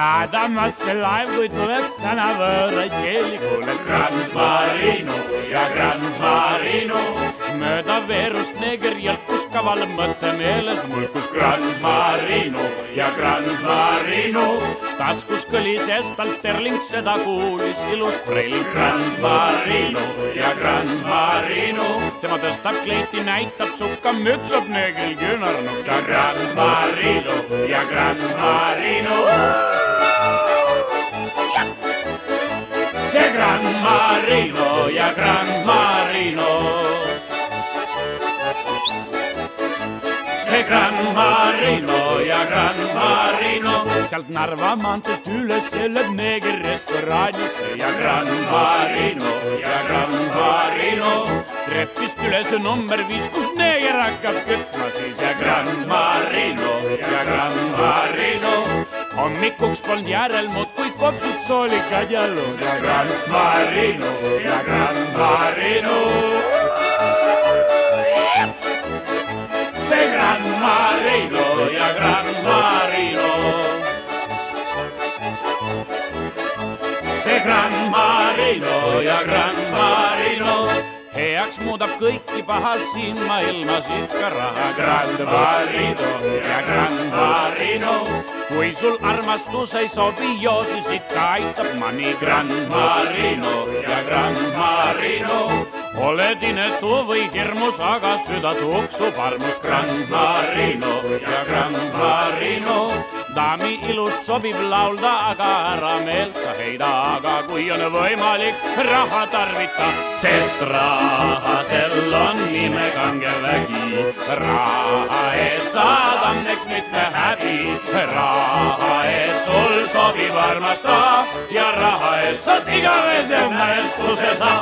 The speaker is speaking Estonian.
saadamas see laev, kui tuleb täna võõraid keeli, kuuled Grand Marino ja Grand Marino. Mööda veerust neeger jälkus kaval mõtte meeles, mulkus Grand Marino ja Grand Marino. Taskus kõlises tal Sterling, seda kuulis ilus preiling. Grand Marino ja Grand Marino. Tema tõstab kleiti, näitab sukka, müksab neegel küünarnuk ja Grand Marino ja Grand Marino. See Grand Marino ja Grand Marino. See Grand Marino ja Grand Marino. Sealt Narva maanteelt üles elab neeger restoranis ja Grand Marino ja Grand Marino. Treppist üles number 5, kus neeger hakkab kütma siis ja Grand Marino ja Grand Marino. Hommikuks polnud järel muud, kui kopsud, soolikad ja luus ja Grand Marino ja Grand Marino. See Grand Marino ja Grand Marino. See Grand Marino ja Grand Marino. Heaks muudab kõiki paha siin maailmas ikka raha. Grand Marino ja Grand Marino. Kui sul armastus ei sobi, joo siis ikka aitab mani. Grand Marino ja Grand Marino. Oled inetu või hirmus, aga süda tuksub armust. Grand Marino ja Grand Marino. Daami ilus sobib laulda, aga ära meelt sa heida. Aga kui on võimalik, raha tarvita, sest raha sel on nime kange vägi. Raha ees saad õnneks mitme häbi. Raha ees sul sobib armasta ja raha ees saad igavese mälestuse sa.